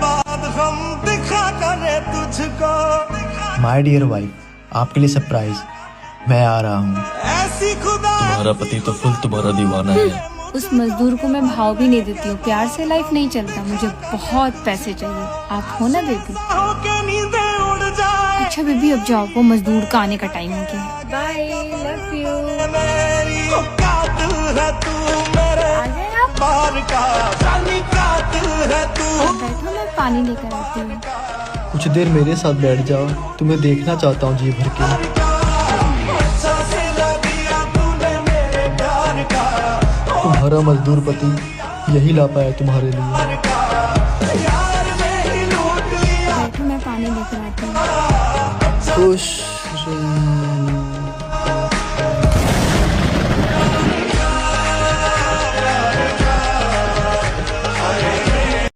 बाद हम दिखा करे तुझको। माय डियर वाइफ, आपके लिए सरप्राइज, मैं आ रहा हूँ। ऐसी खुदा तुम्हारा पति तो फुल तुम्हारा दीवाना है। उस मजदूर को मैं भाव भी नहीं देती हूँ। प्यार से लाइफ नहीं चलता, मुझे बहुत पैसे चाहिए। आप हो ना बेबी? होके नींदें उड़ जाए अच्छा बेबी अब जाओ, वो मजदूर का आने का टाइम हो गया। Bye, love you. मेरी कातिल है तू मेरे आ गए आप? बार का जानी कातिल है तू। बैठो, मैं पानी लेकर आती हूँ। कुछ देर मेरे साथ बैठ जाओ, तुम्हें देखना चाहता हूँ जी भर के। अच्छा सिला दिया तूने मेरे प्यार का। तुम्हारा मजदूर पति यही ला पाया तुम्हारे लिए। यार ने ही लूट लिया बैठो, मैं पानी लेकर आती हूँ। खुश